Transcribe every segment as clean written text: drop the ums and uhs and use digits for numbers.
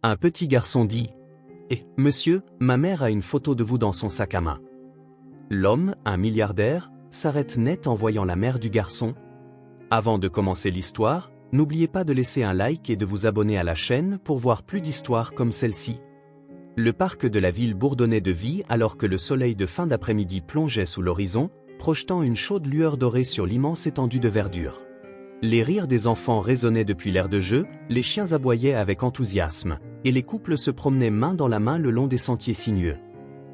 Un petit garçon dit « Eh, monsieur, ma mère a une photo de vous dans son sac à main. » L'homme, un milliardaire, s'arrête net en voyant la mère du garçon. Avant de commencer l'histoire, n'oubliez pas de laisser un like et de vous abonner à la chaîne pour voir plus d'histoires comme celle-ci. Le parc de la ville bourdonnait de vie alors que le soleil de fin d'après-midi plongeait sous l'horizon, projetant une chaude lueur dorée sur l'immense étendue de verdure. Les rires des enfants résonnaient depuis l'aire de jeu, les chiens aboyaient avec enthousiasme, et les couples se promenaient main dans la main le long des sentiers sinueux.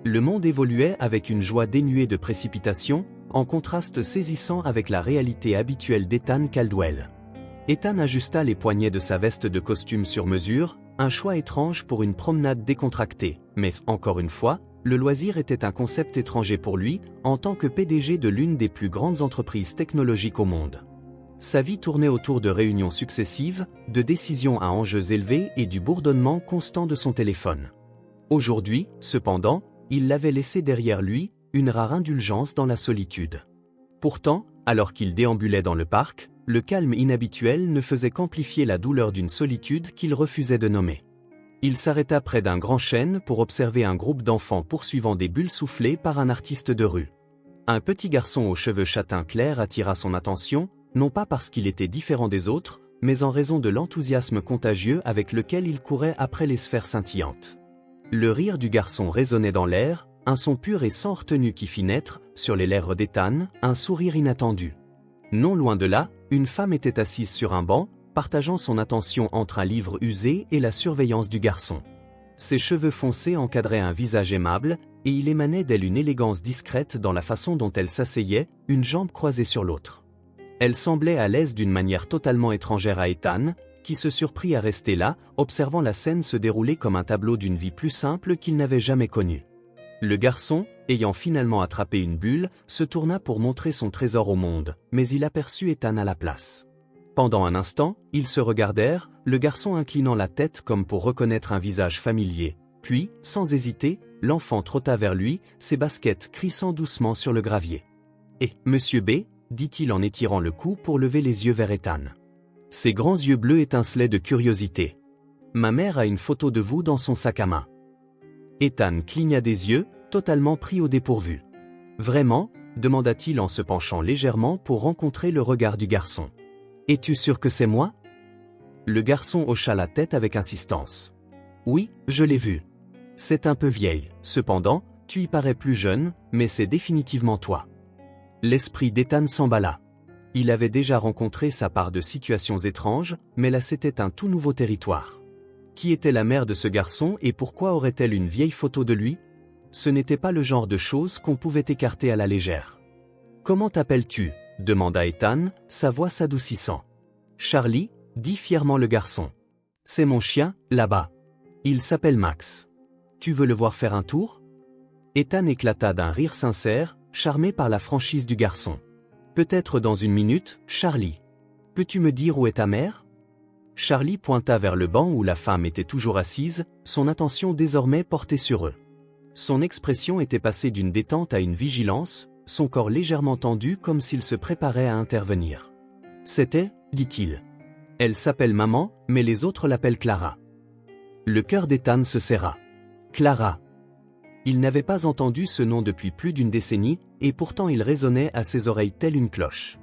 Le monde évoluait avec une joie dénuée de précipitation, en contraste saisissant avec la réalité habituelle d'Ethan Caldwell. Ethan ajusta les poignets de sa veste de costume sur mesure, un choix étrange pour une promenade décontractée, mais, encore une fois, le loisir était un concept étranger pour lui, en tant que PDG de l'une des plus grandes entreprises technologiques au monde. Sa vie tournait autour de réunions successives, de décisions à enjeux élevés et du bourdonnement constant de son téléphone. Aujourd'hui, cependant, il l'avait laissé derrière lui, une rare indulgence dans la solitude. Pourtant, alors qu'il déambulait dans le parc, le calme inhabituel ne faisait qu'amplifier la douleur d'une solitude qu'il refusait de nommer. Il s'arrêta près d'un grand chêne pour observer un groupe d'enfants poursuivant des bulles soufflées par un artiste de rue. Un petit garçon aux cheveux châtains clairs attira son attention, non pas parce qu'il était différent des autres, mais en raison de l'enthousiasme contagieux avec lequel il courait après les sphères scintillantes. Le rire du garçon résonnait dans l'air, un son pur et sans retenue qui fit naître, sur les lèvres d'Ethan, un sourire inattendu. Non loin de là, une femme était assise sur un banc, partageant son attention entre un livre usé et la surveillance du garçon. Ses cheveux foncés encadraient un visage aimable, et il émanait d'elle une élégance discrète dans la façon dont elle s'asseyait, une jambe croisée sur l'autre. Elle semblait à l'aise d'une manière totalement étrangère à Ethan, qui se surprit à rester là, observant la scène se dérouler comme un tableau d'une vie plus simple qu'il n'avait jamais connue. Le garçon, ayant finalement attrapé une bulle, se tourna pour montrer son trésor au monde, mais il aperçut Ethan à la place. Pendant un instant, ils se regardèrent, le garçon inclinant la tête comme pour reconnaître un visage familier. Puis, sans hésiter, l'enfant trotta vers lui, ses baskets crissant doucement sur le gravier. « Eh, monsieur B ?» dit-il en étirant le cou pour lever les yeux vers Ethan. Ses grands yeux bleus étincelaient de curiosité. « Ma mère a une photo de vous dans son sac à main. » Ethan cligna des yeux, totalement pris au dépourvu. « Vraiment ?» demanda-t-il en se penchant légèrement pour rencontrer le regard du garçon. « Es-tu sûr que c'est moi ?» Le garçon hocha la tête avec insistance. « Oui, je l'ai vue. C'est un peu vieille, cependant, tu y parais plus jeune, mais c'est définitivement toi. » L'esprit d'Ethan s'emballa. Il avait déjà rencontré sa part de situations étranges, mais là c'était un tout nouveau territoire. Qui était la mère de ce garçon et pourquoi aurait-elle une vieille photo de lui? Ce n'était pas le genre de choses qu'on pouvait écarter à la légère. « Comment t'appelles-tu » demanda Ethan, sa voix s'adoucissant. « Charlie » dit fièrement le garçon. « C'est mon chien, là-bas. Il s'appelle Max. Tu veux le voir faire un tour ?» Ethan éclata d'un rire sincère, charmé par la franchise du garçon. « Peut-être dans une minute, Charlie. Peux-tu me dire où est ta mère ?» Charlie pointa vers le banc où la femme était toujours assise, son attention désormais portée sur eux. Son expression était passée d'une détente à une vigilance, son corps légèrement tendu comme s'il se préparait à intervenir. « C'était, dit-il. Elle s'appelle maman, mais les autres l'appellent Clara. » Le cœur d'Ethan se serra. Clara. Il n'avait pas entendu ce nom depuis plus d'une décennie, et pourtant il résonnait à ses oreilles telle une cloche.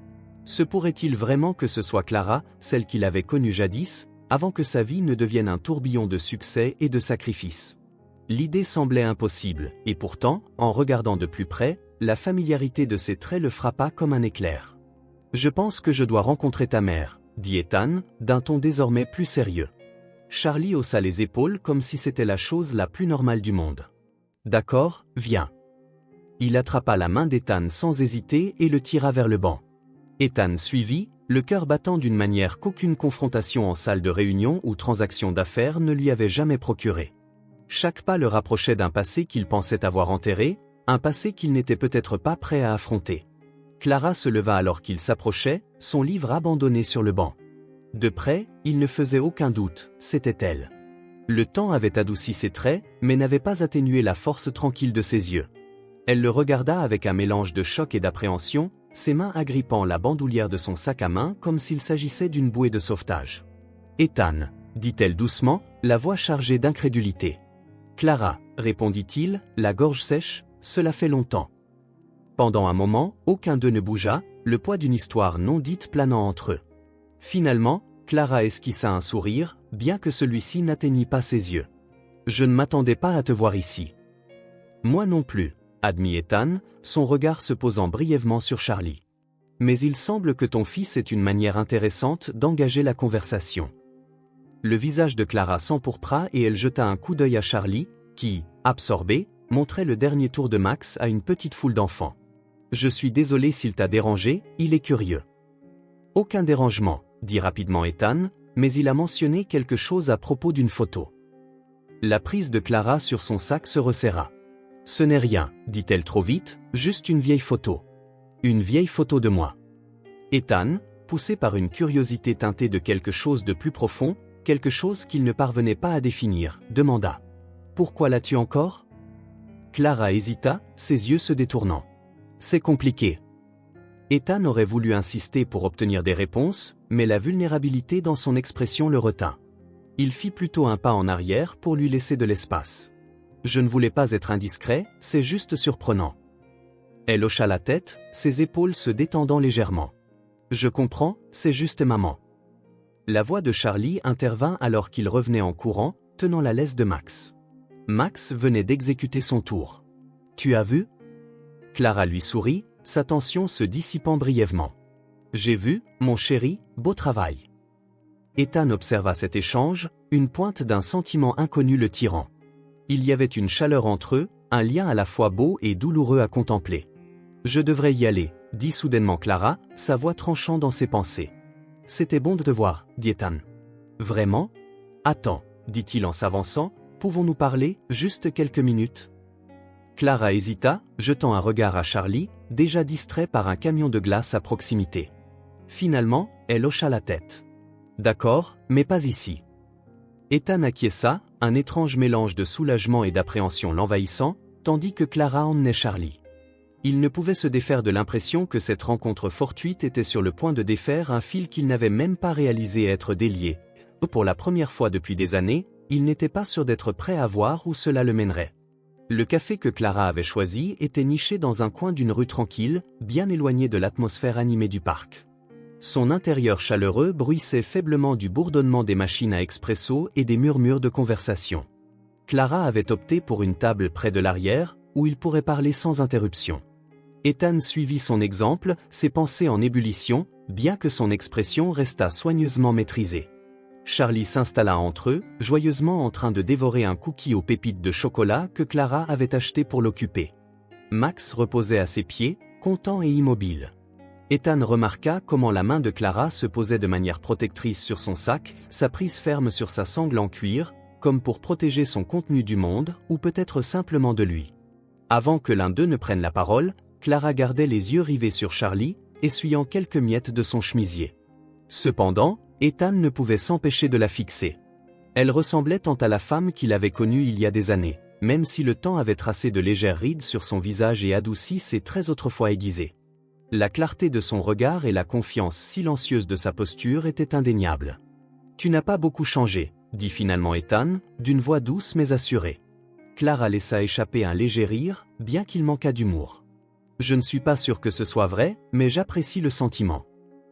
Se pourrait-il vraiment que ce soit Clara, celle qu'il avait connue jadis, avant que sa vie ne devienne un tourbillon de succès et de sacrifices? L'idée semblait impossible, et pourtant, en regardant de plus près, la familiarité de ses traits le frappa comme un éclair. « Je pense que je dois rencontrer ta mère, » dit Ethan, d'un ton désormais plus sérieux. Charlie haussa les épaules comme si c'était la chose la plus normale du monde. « D'accord, viens. » Il attrapa la main d'Ethan sans hésiter et le tira vers le banc. Ethan suivit, le cœur battant d'une manière qu'aucune confrontation en salle de réunion ou transaction d'affaires ne lui avait jamais procuré. Chaque pas le rapprochait d'un passé qu'il pensait avoir enterré, un passé qu'il n'était peut-être pas prêt à affronter. Clara se leva alors qu'il s'approchait, son livre abandonné sur le banc. De près, il ne faisait aucun doute, c'était elle. Le temps avait adouci ses traits, mais n'avait pas atténué la force tranquille de ses yeux. Elle le regarda avec un mélange de choc et d'appréhension, ses mains agrippant la bandoulière de son sac à main comme s'il s'agissait d'une bouée de sauvetage. « Ethan » dit-elle doucement, la voix chargée d'incrédulité. Clara, répondit-il, la gorge sèche, cela fait longtemps. Pendant un moment, aucun d'eux ne bougea, le poids d'une histoire non dite planant entre eux. Finalement, Clara esquissa un sourire, bien que celui-ci n'atteignît pas ses yeux. Je ne m'attendais pas à te voir ici. Moi non plus, admit Ethan, son regard se posant brièvement sur Charlie. Mais il semble que ton fils ait une manière intéressante d'engager la conversation. Le visage de Clara s'empourpra et elle jeta un coup d'œil à Charlie, qui, absorbé, montrait le dernier tour de Max à une petite foule d'enfants. Je suis désolé s'il t'a dérangé, il est curieux. Aucun dérangement, dit rapidement Ethan, mais il a mentionné quelque chose à propos d'une photo. La prise de Clara sur son sac se resserra. Ce n'est rien, dit-elle trop vite, juste une vieille photo. Une vieille photo de moi. Ethan, poussé par une curiosité teintée de quelque chose de plus profond, quelque chose qu'il ne parvenait pas à définir, demanda. Pourquoi l'as-tu encore ? Clara hésita, ses yeux se détournant. C'est compliqué. Ethan aurait voulu insister pour obtenir des réponses, mais la vulnérabilité dans son expression le retint. Il fit plutôt un pas en arrière pour lui laisser de l'espace. Je ne voulais pas être indiscret, c'est juste surprenant. Elle hocha la tête, ses épaules se détendant légèrement. Je comprends, c'est juste maman. La voix de Charlie intervint alors qu'il revenait en courant, tenant la laisse de Max. Max venait d'exécuter son tour. Tu as vu ? Clara lui sourit, sa tension se dissipant brièvement. J'ai vu, mon chéri, beau travail. Ethan observa cet échange, une pointe d'un sentiment inconnu le tirant. Il y avait une chaleur entre eux, un lien à la fois beau et douloureux à contempler. Je devrais y aller, dit soudainement Clara, sa voix tranchant dans ses pensées. C'était bon de te voir, dit Ethan. Vraiment ? Attends, dit-il en s'avançant, pouvons-nous parler, juste quelques minutes ? Clara hésita, jetant un regard à Charlie, déjà distrait par un camion de glace à proximité. Finalement, elle hocha la tête. D'accord, mais pas ici. Ethan acquiesça, un étrange mélange de soulagement et d'appréhension l'envahissant, tandis que Clara emmenait Charlie. Il ne pouvait se défaire de l'impression que cette rencontre fortuite était sur le point de défaire un fil qu'il n'avait même pas réalisé être délié. Pour la première fois depuis des années, il n'était pas sûr d'être prêt à voir où cela le mènerait. Le café que Clara avait choisi était niché dans un coin d'une rue tranquille, bien éloigné de l'atmosphère animée du parc. Son intérieur chaleureux bruissait faiblement du bourdonnement des machines à expresso et des murmures de conversation. Clara avait opté pour une table près de l'arrière, où il pourrait parler sans interruption. Ethan suivit son exemple, ses pensées en ébullition, bien que son expression restât soigneusement maîtrisée. Charlie s'installa entre eux, joyeusement en train de dévorer un cookie aux pépites de chocolat que Clara avait acheté pour l'occuper. Max reposait à ses pieds, content et immobile. Ethan remarqua comment la main de Clara se posait de manière protectrice sur son sac, sa prise ferme sur sa sangle en cuir, comme pour protéger son contenu du monde, ou peut-être simplement de lui. Avant que l'un d'eux ne prenne la parole, Clara gardait les yeux rivés sur Charlie, essuyant quelques miettes de son chemisier. Cependant, Ethan ne pouvait s'empêcher de la fixer. Elle ressemblait tant à la femme qu'il avait connue il y a des années, même si le temps avait tracé de légères rides sur son visage et adouci ses traits autrefois aiguisés. La clarté de son regard et la confiance silencieuse de sa posture étaient indéniables. « Tu n'as pas beaucoup changé », dit finalement Ethan, d'une voix douce mais assurée. Clara laissa échapper un léger rire, bien qu'il manquât d'humour. « Je ne suis pas sûr que ce soit vrai, mais j'apprécie le sentiment. »«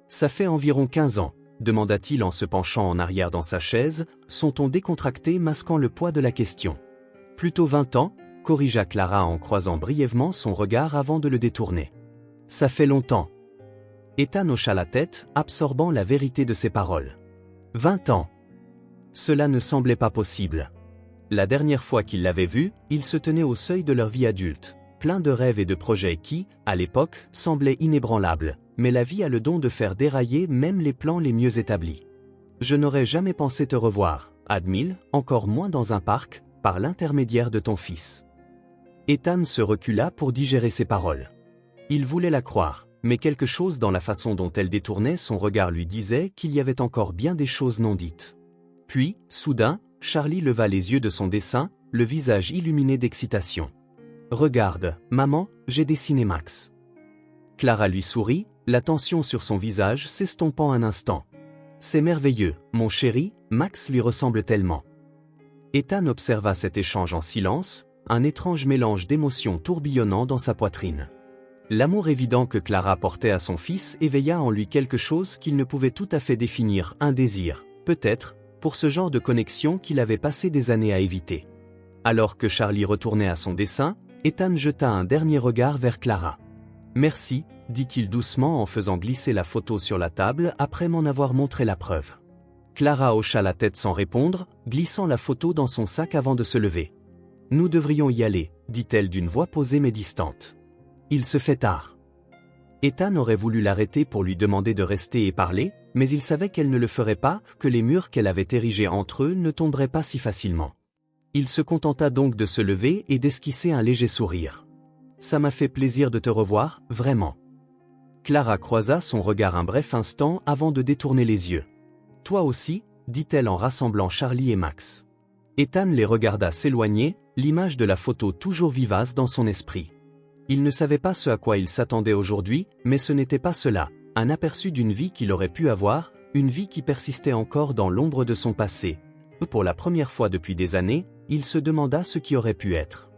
Ça fait environ 15 ans. » demanda-t-il en se penchant en arrière dans sa chaise, son ton décontracté masquant le poids de la question. « Plutôt 20 ans, corrigea Clara en croisant brièvement son regard avant de le détourner. « Ça fait longtemps. » Ethan hocha la tête, absorbant la vérité de ses paroles. 20 ans. Cela ne semblait pas possible. La dernière fois qu'il l'avait vu, il se tenait au seuil de leur vie adulte, plein de rêves et de projets qui, à l'époque, semblaient inébranlables. Mais la vie a le don de faire dérailler même les plans les mieux établis. Je n'aurais jamais pensé te revoir, admit-il, encore moins dans un parc, par l'intermédiaire de ton fils. Ethan se recula pour digérer ses paroles. Il voulait la croire, mais quelque chose dans la façon dont elle détournait son regard lui disait qu'il y avait encore bien des choses non dites. Puis, soudain, Charlie leva les yeux de son dessin, le visage illuminé d'excitation. « Regarde, maman, j'ai dessiné Max. » Clara lui sourit, la tension sur son visage s'estompant un instant. « C'est merveilleux, mon chéri, Max lui ressemble tellement. » Ethan observa cet échange en silence, un étrange mélange d'émotions tourbillonnant dans sa poitrine. L'amour évident que Clara portait à son fils éveilla en lui quelque chose qu'il ne pouvait tout à fait définir, un désir, peut-être, pour ce genre de connexion qu'il avait passé des années à éviter. Alors que Charlie retournait à son dessin, Ethan jeta un dernier regard vers Clara. « Merci », dit-il doucement en faisant glisser la photo sur la table après m'en avoir montré la preuve. Clara hocha la tête sans répondre, glissant la photo dans son sac avant de se lever. « Nous devrions y aller, dit-elle d'une voix posée mais distante. Il se fait tard. » Ethan aurait voulu l'arrêter pour lui demander de rester et parler, mais il savait qu'elle ne le ferait pas, que les murs qu'elle avait érigés entre eux ne tomberaient pas si facilement. Il se contenta donc de se lever et d'esquisser un léger sourire. « Ça m'a fait plaisir de te revoir, vraiment. » Clara croisa son regard un bref instant avant de détourner les yeux. « Toi aussi ?» dit-elle en rassemblant Charlie et Max. Ethan les regarda s'éloigner, l'image de la photo toujours vivace dans son esprit. Il ne savait pas ce à quoi il s'attendait aujourd'hui, mais ce n'était pas cela, un aperçu d'une vie qu'il aurait pu avoir, une vie qui persistait encore dans l'ombre de son passé. Pour la première fois depuis des années, il se demanda ce qui aurait pu être.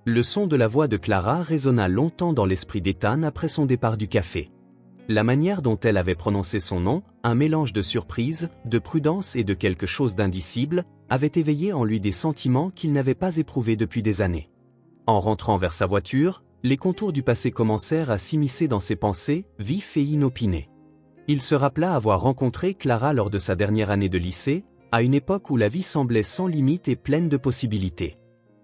Le son de la voix de Clara résonna longtemps dans l'esprit d'Ethan après son départ du café. La manière dont elle avait prononcé son nom, un mélange de surprise, de prudence et de quelque chose d'indicible, avait éveillé en lui des sentiments qu'il n'avait pas éprouvés depuis des années. En rentrant vers sa voiture, les contours du passé commencèrent à s'immiscer dans ses pensées, vifs et inopinés. Il se rappela avoir rencontré Clara lors de sa dernière année de lycée, à une époque où la vie semblait sans limite et pleine de possibilités.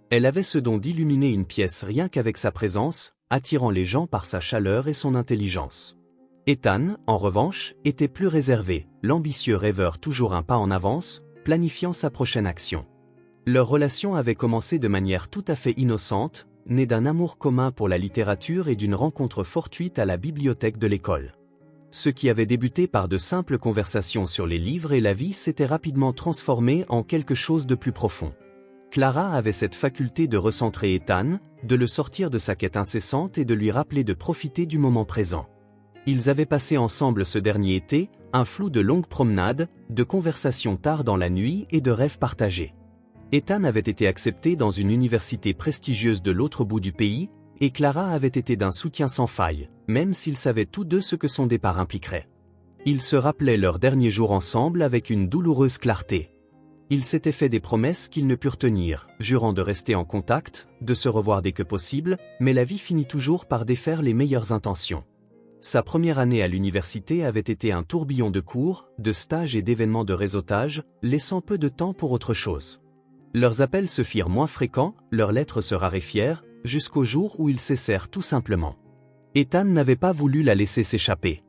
Elle avait ce don d'illuminer une pièce rien qu'avec sa présence, attirant les gens par sa chaleur et son intelligence. Ethan, en revanche, était plus réservé, l'ambitieux rêveur toujours un pas en avance, planifiant sa prochaine action. Leur relation avait commencé de manière tout à fait innocente, née d'un amour commun pour la littérature et d'une rencontre fortuite à la bibliothèque de l'école. Ce qui avait débuté par de simples conversations sur les livres et la vie s'était rapidement transformé en quelque chose de plus profond. Clara avait cette faculté de recentrer Ethan, de le sortir de sa quête incessante et de lui rappeler de profiter du moment présent. Ils avaient passé ensemble ce dernier été, un flou de longues promenades, de conversations tard dans la nuit et de rêves partagés. Ethan avait été accepté dans une université prestigieuse de l'autre bout du pays, et Clara avait été d'un soutien sans faille, même s'ils savaient tous deux ce que son départ impliquerait. Ils se rappelaient leurs derniers jours ensemble avec une douloureuse clarté. Ils s'étaient fait des promesses qu'ils ne purent tenir, jurant de rester en contact, de se revoir dès que possible, mais la vie finit toujours par défaire les meilleures intentions. Sa première année à l'université avait été un tourbillon de cours, de stages et d'événements de réseautage, laissant peu de temps pour autre chose. Leurs appels se firent moins fréquents, leurs lettres se raréfièrent, jusqu'au jour où ils cessèrent tout simplement. Ethan n'avait pas voulu la laisser s'échapper.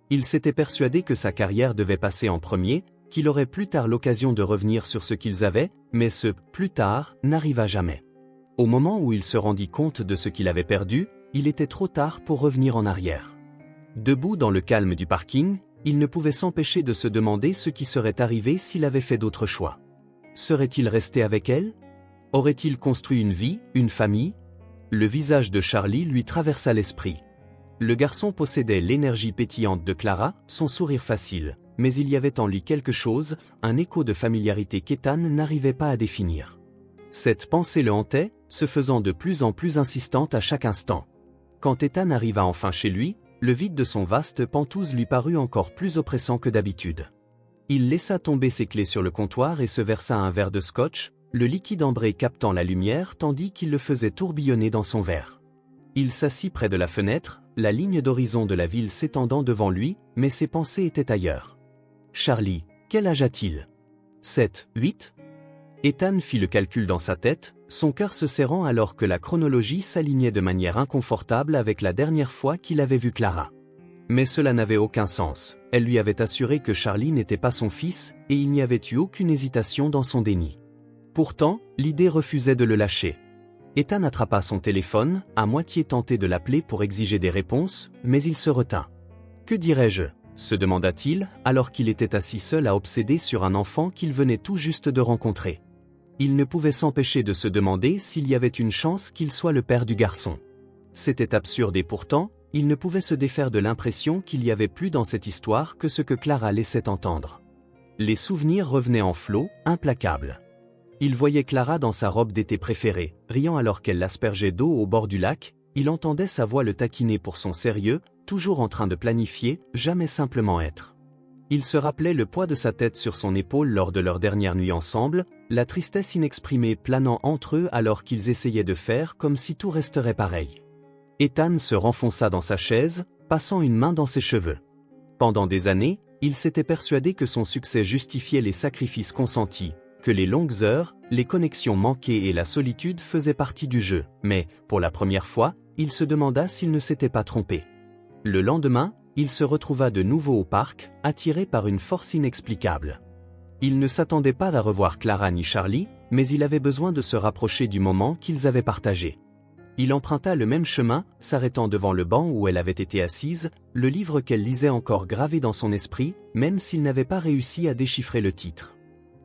Il s'était persuadé que sa carrière devait passer en premier, qu'il aurait plus tard l'occasion de revenir sur ce qu'ils avaient, mais ce « plus tard » n'arriva jamais. Au moment où il se rendit compte de ce qu'il avait perdu, il était trop tard pour revenir en arrière. Debout dans le calme du parking, il ne pouvait s'empêcher de se demander ce qui serait arrivé s'il avait fait d'autres choix. Serait-il resté avec elle? Aurait-il construit une vie, une famille? Le visage de Charlie lui traversa l'esprit. Le garçon possédait l'énergie pétillante de Clara, son sourire facile, mais il y avait en lui quelque chose, un écho de familiarité qu'Ethan n'arrivait pas à définir. Cette pensée le hantait, se faisant de plus en plus insistante à chaque instant. Quand Ethan arriva enfin chez lui, le vide de son vaste Penthouse lui parut encore plus oppressant que d'habitude. Il laissa tomber ses clés sur le comptoir et se versa un verre de scotch, le liquide ambré captant la lumière tandis qu'il le faisait tourbillonner dans son verre. Il s'assit près de la fenêtre, la ligne d'horizon de la ville s'étendant devant lui, mais ses pensées étaient ailleurs. Charlie, quel âge a-t-il? 7, 8? Ethan fit le calcul dans sa tête, son cœur se serrant alors que la chronologie s'alignait de manière inconfortable avec la dernière fois qu'il avait vu Clara. Mais cela n'avait aucun sens, elle lui avait assuré que Charlie n'était pas son fils, et il n'y avait eu aucune hésitation dans son déni. Pourtant, l'idée refusait de le lâcher. Ethan attrapa son téléphone, à moitié tenté de l'appeler pour exiger des réponses, mais il se retint. « Que dirais-je » se demanda-t-il, alors qu'il était assis seul à obséder sur un enfant qu'il venait tout juste de rencontrer. Il ne pouvait s'empêcher de se demander s'il y avait une chance qu'il soit le père du garçon. C'était absurde et pourtant, il ne pouvait se défaire de l'impression qu'il y avait plus dans cette histoire que ce que Clara laissait entendre. Les souvenirs revenaient en flot, implacables. Il voyait Clara dans sa robe d'été préférée, riant alors qu'elle l'aspergeait d'eau au bord du lac, il entendait sa voix le taquiner pour son sérieux, toujours en train de planifier, jamais simplement être. Il se rappelait le poids de sa tête sur son épaule lors de leur dernière nuit ensemble, la tristesse inexprimée planant entre eux alors qu'ils essayaient de faire comme si tout resterait pareil. Ethan se renfonça dans sa chaise, passant une main dans ses cheveux. Pendant des années, il s'était persuadé que son succès justifiait les sacrifices consentis, que les longues heures, les connexions manquées et la solitude faisaient partie du jeu, mais, pour la première fois, il se demanda s'il ne s'était pas trompé. Le lendemain, il se retrouva de nouveau au parc, attiré par une force inexplicable. Il ne s'attendait pas à revoir Clara ni Charlie, mais il avait besoin de se rapprocher du moment qu'ils avaient partagé. Il emprunta le même chemin, s'arrêtant devant le banc où elle avait été assise, le livre qu'elle lisait encore gravé dans son esprit, même s'il n'avait pas réussi à déchiffrer le titre.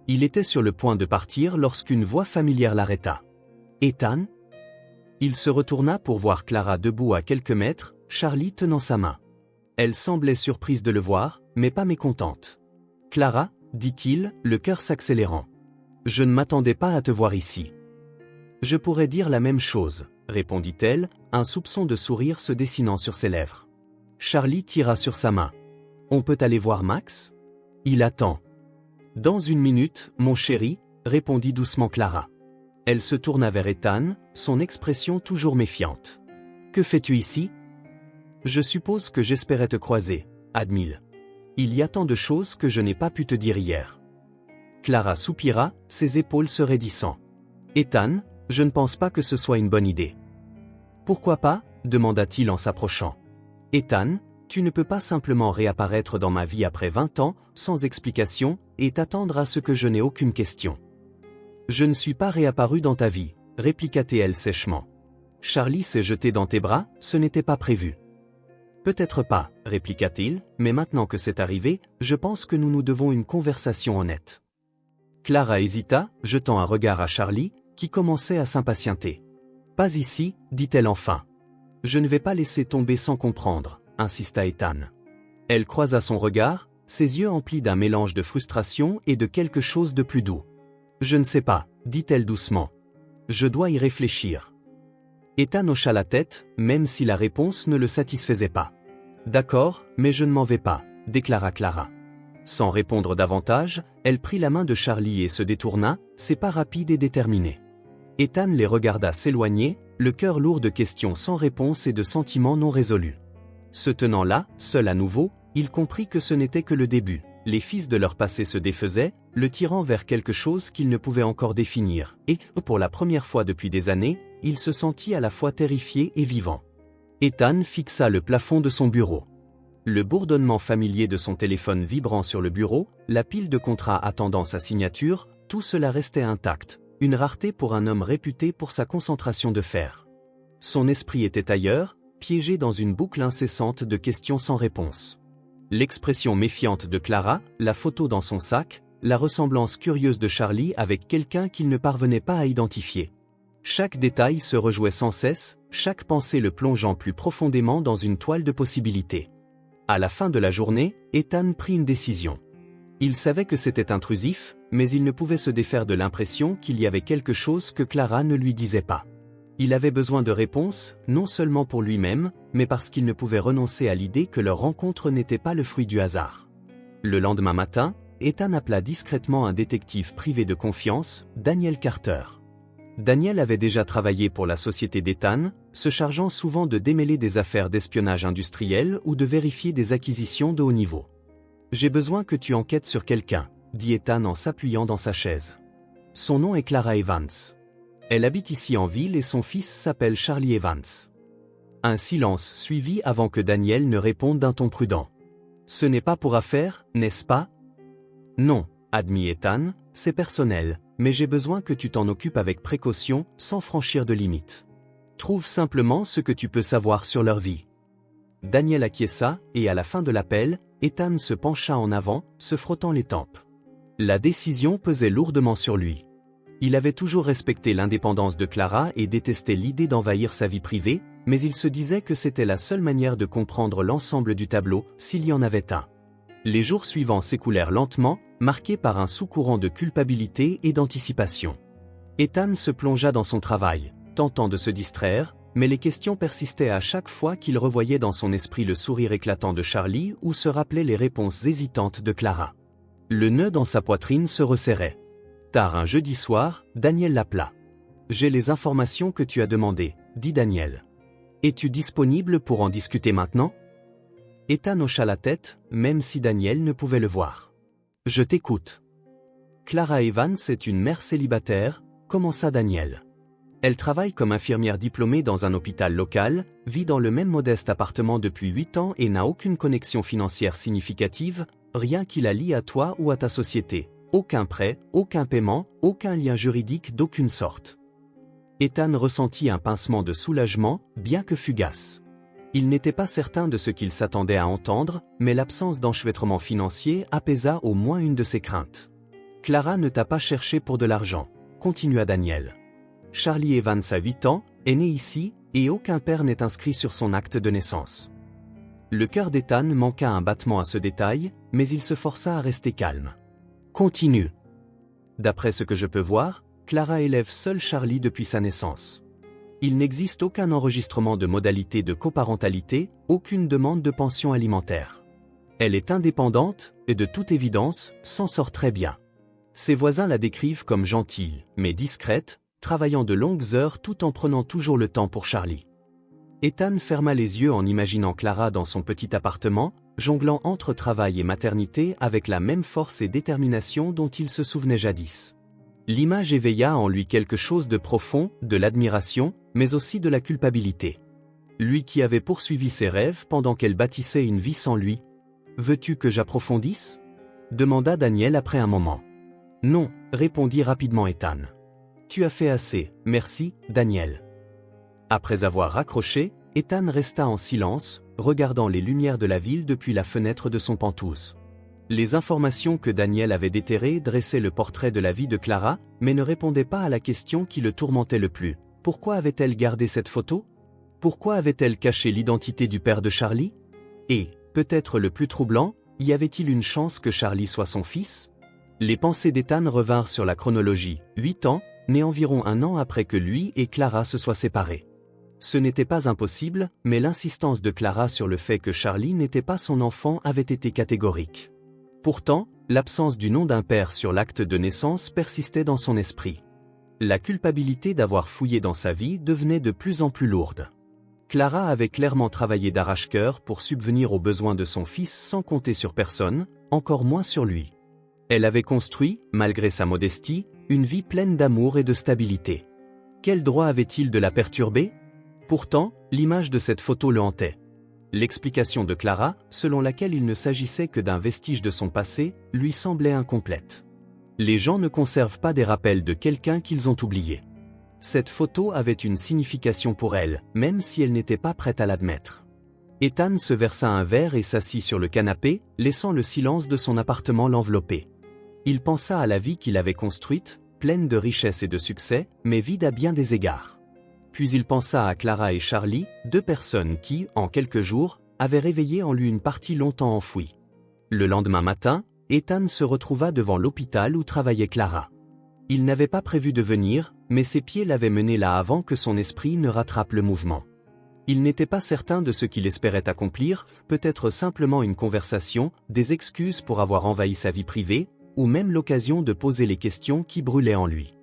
Il était sur le point de partir lorsqu'une voix familière l'arrêta. « Ethan ?» Il se retourna pour voir Clara debout à quelques mètres, Charlie tenant sa main. Elle semblait surprise de le voir, mais pas mécontente. « Clara ?» dit-il, le cœur s'accélérant. « Je ne m'attendais pas à te voir ici. »« Je pourrais dire la même chose, » répondit-elle, un soupçon de sourire se dessinant sur ses lèvres. Charlie tira sur sa main. « On peut aller voir Max ? Il attend. »« Dans une minute, mon chéri, » répondit doucement Clara. Elle se tourna vers Ethan, son expression toujours méfiante. « Que fais-tu ici ? » « Je suppose que j'espérais te croiser, » admit-il. « Il y a tant de choses que je n'ai pas pu te dire hier. » Clara soupira, ses épaules se raidissant. « Ethan, je ne pense pas que ce soit une bonne idée. »« Pourquoi pas ?» demanda-t-il en s'approchant. « Ethan, tu ne peux pas simplement réapparaître dans ma vie après 20 ans, sans explication, et t'attendre à ce que je n'ai aucune question. »« Je ne suis pas réapparu dans ta vie, » répliqua-t-elle sèchement. « Charlie s'est jeté dans tes bras, ce n'était pas prévu. »« Peut-être pas, » répliqua-t-il, « mais maintenant que c'est arrivé, je pense que nous nous devons une conversation honnête. » Clara hésita, jetant un regard à Charlie, qui commençait à s'impatienter. « Pas ici, dit-elle enfin. »« Je ne vais pas laisser tomber sans comprendre, » insista Ethan. Elle croisa son regard, ses yeux emplis d'un mélange de frustration et de quelque chose de plus doux. « Je ne sais pas, » dit-elle doucement. « Je dois y réfléchir. » Ethan hocha la tête, même si la réponse ne le satisfaisait pas. « D'accord, mais je ne m'en vais pas, » déclara Clara. Sans répondre davantage, elle prit la main de Charlie et se détourna, ses pas rapides et déterminés. Ethan les regarda s'éloigner, le cœur lourd de questions sans réponse et de sentiments non résolus. Se tenant là, seul à nouveau, il comprit que ce n'était que le début. Les fils de leur passé se défaisaient, le tirant vers quelque chose qu'il ne pouvait encore définir, et, pour la première fois depuis des années, il se sentit à la fois terrifié et vivant. Ethan fixa le plafond de son bureau. Le bourdonnement familier de son téléphone vibrant sur le bureau, la pile de contrats attendant sa signature, tout cela restait intact, une rareté pour un homme réputé pour sa concentration de fer. Son esprit était ailleurs, piégé dans une boucle incessante de questions sans réponse. L'expression méfiante de Clara, la photo dans son sac, la ressemblance curieuse de Charlie avec quelqu'un qu'il ne parvenait pas à identifier. Chaque détail se rejouait sans cesse, chaque pensée le plongeant plus profondément dans une toile de possibilités. À la fin de la journée, Ethan prit une décision. Il savait que c'était intrusif, mais il ne pouvait se défaire de l'impression qu'il y avait quelque chose que Clara ne lui disait pas. Il avait besoin de réponses, non seulement pour lui-même, mais parce qu'il ne pouvait renoncer à l'idée que leur rencontre n'était pas le fruit du hasard. Le lendemain matin, Ethan appela discrètement un détective privé de confiance, Daniel Carter. Daniel avait déjà travaillé pour la société d'Ethan, se chargeant souvent de démêler des affaires d'espionnage industriel ou de vérifier des acquisitions de haut niveau. « J'ai besoin que tu enquêtes sur quelqu'un, » dit Ethan en s'appuyant dans sa chaise. « Son nom est Clara Evans. Elle habite ici en ville et son fils s'appelle Charlie Evans. » Un silence suivit avant que Daniel ne réponde d'un ton prudent. « Ce n'est pas pour affaire, n'est-ce pas ? » « Non, » admit Ethan, « c'est personnel, mais j'ai besoin que tu t'en occupes avec précaution, sans franchir de limites. Trouve simplement ce que tu peux savoir sur leur vie. » Daniel acquiesça, et à la fin de l'appel, Ethan se pencha en avant, se frottant les tempes. La décision pesait lourdement sur lui. Il avait toujours respecté l'indépendance de Clara et détesté l'idée d'envahir sa vie privée, mais il se disait que c'était la seule manière de comprendre l'ensemble du tableau, s'il y en avait un. Les jours suivants s'écoulèrent lentement, marqués par un sous-courant de culpabilité et d'anticipation. Ethan se plongea dans son travail, tentant de se distraire, mais les questions persistaient à chaque fois qu'il revoyait dans son esprit le sourire éclatant de Charlie ou se rappelait les réponses hésitantes de Clara. Le nœud dans sa poitrine se resserrait. Tard un jeudi soir, Daniel l'appela. « J'ai les informations que tu as demandées, » dit Daniel. « Es-tu disponible pour en discuter maintenant ?» Ethan hocha la tête, même si Daniel ne pouvait le voir. « Je t'écoute. » Clara Evans est une mère célibataire, commença Daniel. Elle travaille comme infirmière diplômée dans un hôpital local, vit dans le même modeste appartement depuis 8 ans et n'a aucune connexion financière significative, rien qui la lie à toi ou à ta société. Aucun prêt, aucun paiement, aucun lien juridique d'aucune sorte. Ethan ressentit un pincement de soulagement, bien que fugace. Il n'était pas certain de ce qu'il s'attendait à entendre, mais l'absence d'enchevêtrement financier apaisa au moins une de ses craintes. « Clara ne t'a pas cherché pour de l'argent », continua Daniel. « Charlie Evans a 8 ans, est né ici, et aucun père n'est inscrit sur son acte de naissance. » Le cœur d'Ethan manqua un battement à ce détail, mais il se força à rester calme. « Continue. » D'après ce que je peux voir, Clara élève seule Charlie depuis sa naissance. Il n'existe aucun enregistrement de modalité de coparentalité, aucune demande de pension alimentaire. Elle est indépendante, et de toute évidence, s'en sort très bien. Ses voisins la décrivent comme gentille, mais discrète, travaillant de longues heures tout en prenant toujours le temps pour Charlie. Ethan ferma les yeux en imaginant Clara dans son petit appartement, jonglant entre travail et maternité avec la même force et détermination dont il se souvenait jadis. L'image éveilla en lui quelque chose de profond, de l'admiration, mais aussi de la culpabilité. Lui qui avait poursuivi ses rêves pendant qu'elle bâtissait une vie sans lui. « Veux-tu que j'approfondisse » demanda Daniel après un moment. « Non » répondit rapidement Ethan. « Tu as fait assez, merci, Daniel. » Après avoir raccroché, Ethan resta en silence, regardant les lumières de la ville depuis la fenêtre de son pentouse. Les informations que Daniel avait déterrées dressaient le portrait de la vie de Clara, mais ne répondaient pas à la question qui le tourmentait le plus. Pourquoi avait-elle gardé cette photo? Pourquoi avait-elle caché l'identité du père de Charlie? Et, peut-être le plus troublant, y avait-il une chance que Charlie soit son fils? Les pensées d'Ethan revinrent sur la chronologie. 8 ans, né environ un an après que lui et Clara se soient séparés. Ce n'était pas impossible, mais l'insistance de Clara sur le fait que Charlie n'était pas son enfant avait été catégorique. Pourtant, l'absence du nom d'un père sur l'acte de naissance persistait dans son esprit. La culpabilité d'avoir fouillé dans sa vie devenait de plus en plus lourde. Clara avait clairement travaillé d'arrache-cœur pour subvenir aux besoins de son fils sans compter sur personne, encore moins sur lui. Elle avait construit, malgré sa modestie, une vie pleine d'amour et de stabilité. Quel droit avait-il de la perturber? Pourtant, l'image de cette photo le hantait. L'explication de Clara, selon laquelle il ne s'agissait que d'un vestige de son passé, lui semblait incomplète. Les gens ne conservent pas des rappels de quelqu'un qu'ils ont oublié. Cette photo avait une signification pour elle, même si elle n'était pas prête à l'admettre. Ethan se versa un verre et s'assit sur le canapé, laissant le silence de son appartement l'envelopper. Il pensa à la vie qu'il avait construite, pleine de richesses et de succès, mais vide à bien des égards. Puis il pensa à Clara et Charlie, 2 personnes qui, en quelques jours, avaient réveillé en lui une partie longtemps enfouie. Le lendemain matin, Ethan se retrouva devant l'hôpital où travaillait Clara. Il n'avait pas prévu de venir, mais ses pieds l'avaient mené là avant que son esprit ne rattrape le mouvement. Il n'était pas certain de ce qu'il espérait accomplir, peut-être simplement une conversation, des excuses pour avoir envahi sa vie privée, ou même l'occasion de poser les questions qui brûlaient en lui.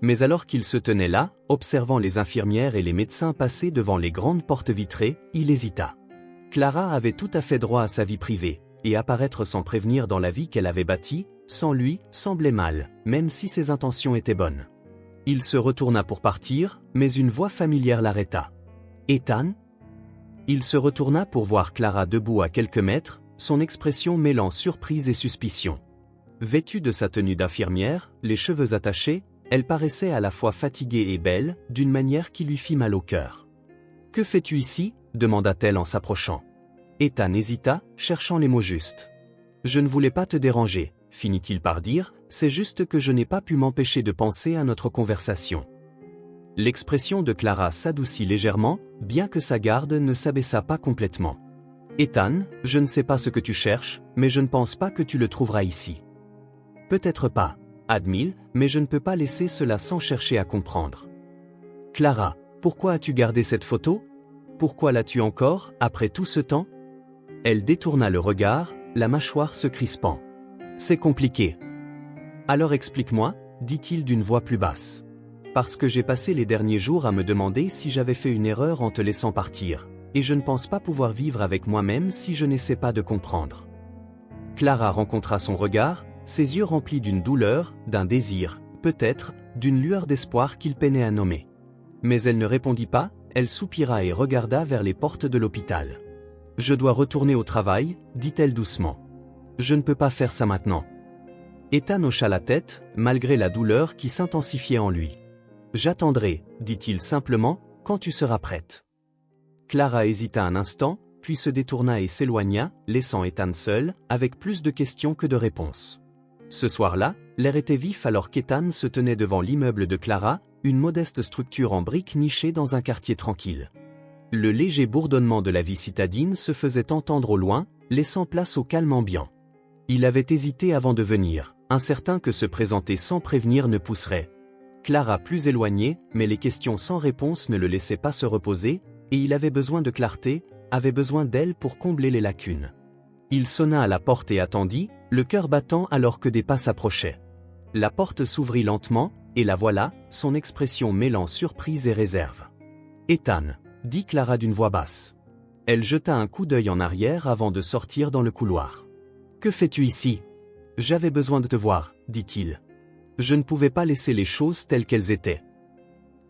Mais alors qu'il se tenait là, observant les infirmières et les médecins passer devant les grandes portes vitrées, il hésita. Clara avait tout à fait droit à sa vie privée, et apparaître sans prévenir dans la vie qu'elle avait bâtie, sans lui, semblait mal, même si ses intentions étaient bonnes. Il se retourna pour partir, mais une voix familière l'arrêta. « Ethan ?» Il se retourna pour voir Clara debout à quelques mètres, son expression mêlant surprise et suspicion. Vêtue de sa tenue d'infirmière, les cheveux attachés, elle paraissait à la fois fatiguée et belle, d'une manière qui lui fit mal au cœur. « Que fais-tu ici » demanda-t-elle en s'approchant. Ethan hésita, cherchant les mots justes. « Je ne voulais pas te déranger », finit-il par dire, « c'est juste que je n'ai pas pu m'empêcher de penser à notre conversation. » L'expression de Clara s'adoucit légèrement, bien que sa garde ne s'abaissa pas complètement. « Ethan, je ne sais pas ce que tu cherches, mais je ne pense pas que tu le trouveras ici. » « Peut-être pas. admit, mais je ne peux pas laisser cela sans chercher à comprendre. Clara, pourquoi as-tu gardé cette photo? Pourquoi l'as-tu encore, après tout ce temps? Elle détourna le regard, la mâchoire se crispant. C'est compliqué. Alors explique-moi, dit-il d'une voix plus basse. Parce que j'ai passé les derniers jours à me demander si j'avais fait une erreur en te laissant partir, et je ne pense pas pouvoir vivre avec moi-même si je n'essaie pas de comprendre. Clara rencontra son regard, ses yeux remplis d'une douleur, d'un désir, peut-être, d'une lueur d'espoir qu'il peinait à nommer. Mais elle ne répondit pas, elle soupira et regarda vers les portes de l'hôpital. « Je dois retourner au travail, dit-elle doucement. Je ne peux pas faire ça maintenant. » Ethan hocha la tête, malgré la douleur qui s'intensifiait en lui. « J'attendrai, dit-il simplement, quand tu seras prête. » Clara hésita un instant, puis se détourna et s'éloigna, laissant Ethan seul, avec plus de questions que de réponses. Ce soir-là, l'air était vif alors qu'Ethan se tenait devant l'immeuble de Clara, une modeste structure en briques nichée dans un quartier tranquille. Le léger bourdonnement de la vie citadine se faisait entendre au loin, laissant place au calme ambiant. Il avait hésité avant de venir, incertain que se présenter sans prévenir ne pousserait. Clara plus éloignée, mais les questions sans réponse ne le laissaient pas se reposer, et il avait besoin de clarté, avait besoin d'elle pour combler les lacunes. Il sonna à la porte et attendit, le cœur battant alors que des pas s'approchaient. La porte s'ouvrit lentement, et la voilà, son expression mêlant surprise et réserve. « Ethan » dit Clara d'une voix basse. Elle jeta un coup d'œil en arrière avant de sortir dans le couloir. « Que fais-tu ici? »« J'avais besoin de te voir, dit-il. Je ne pouvais pas laisser les choses telles qu'elles étaient. »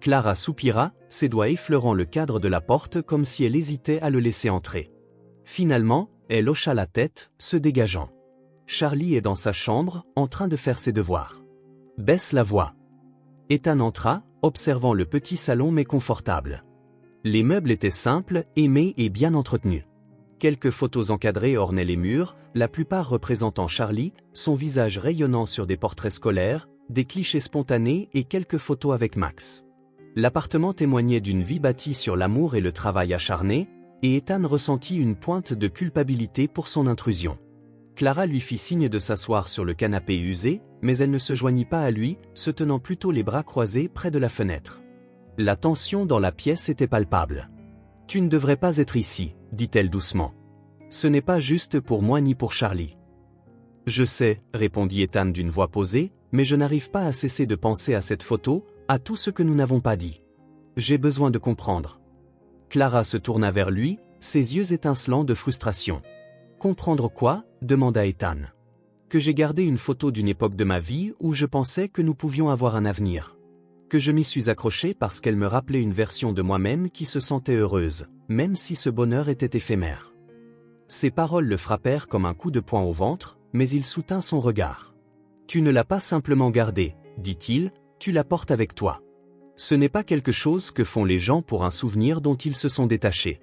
Clara soupira, ses doigts effleurant le cadre de la porte comme si elle hésitait à le laisser entrer. Finalement, elle hocha la tête, se dégageant. Charlie est dans sa chambre, en train de faire ses devoirs. Baisse la voix. Ethan entra, observant le petit salon mais confortable. Les meubles étaient simples, aimés et bien entretenus. Quelques photos encadrées ornaient les murs, la plupart représentant Charlie, son visage rayonnant sur des portraits scolaires, des clichés spontanés et quelques photos avec Max. L'appartement témoignait d'une vie bâtie sur l'amour et le travail acharné, et Ethan ressentit une pointe de culpabilité pour son intrusion. Clara lui fit signe de s'asseoir sur le canapé usé, mais elle ne se joignit pas à lui, se tenant plutôt les bras croisés près de la fenêtre. La tension dans la pièce était palpable. « Tu ne devrais pas être ici, » dit-elle doucement. « Ce n'est pas juste pour moi ni pour Charlie. »« Je sais, » répondit Ethan d'une voix posée, « mais je n'arrive pas à cesser de penser à cette photo, à tout ce que nous n'avons pas dit. J'ai besoin de comprendre. » Clara se tourna vers lui, ses yeux étincelants de frustration. « Comprendre quoi ?» demanda Ethan. « Que j'ai gardé une photo d'une époque de ma vie où je pensais que nous pouvions avoir un avenir. Que je m'y suis accroché parce qu'elle me rappelait une version de moi-même qui se sentait heureuse, même si ce bonheur était éphémère. » Ces paroles le frappèrent comme un coup de poing au ventre, mais il soutint son regard. « Tu ne l'as pas simplement gardée, dit-il, tu la portes avec toi. Ce n'est pas quelque chose que font les gens pour un souvenir dont ils se sont détachés. »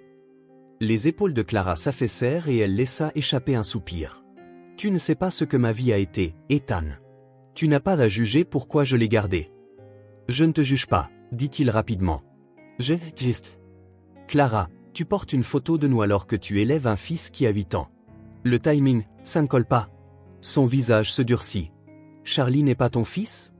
Les épaules de Clara s'affaissèrent et elle laissa échapper un soupir. « Tu ne sais pas ce que ma vie a été, Ethan. Tu n'as pas à juger pourquoi je l'ai gardée. »« Je ne te juge pas, » dit-il rapidement. « Juste. Clara, tu portes une photo de nous alors que tu élèves un fils qui a 8 ans. Le timing, ça ne colle pas. » Son visage se durcit. « Charlie n'est pas ton fils ?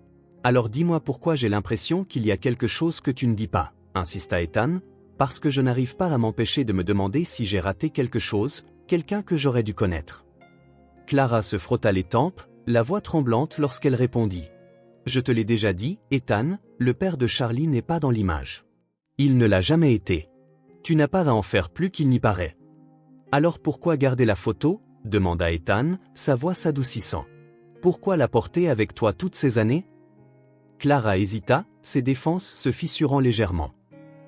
Alors dis-moi pourquoi j'ai l'impression qu'il y a quelque chose que tu ne dis pas, » insista Ethan. « Parce que je n'arrive pas à m'empêcher de me demander si j'ai raté quelque chose, quelqu'un que j'aurais dû connaître. » Clara se frotta les tempes, la voix tremblante lorsqu'elle répondit. « Je te l'ai déjà dit, Ethan, le père de Charlie n'est pas dans l'image. Il ne l'a jamais été. Tu n'as pas à en faire plus qu'il n'y paraît. »« Alors pourquoi garder la photo ?» demanda Ethan, sa voix s'adoucissant. « Pourquoi la porter avec toi toutes ces années ?» Clara hésita, ses défenses se fissurant légèrement.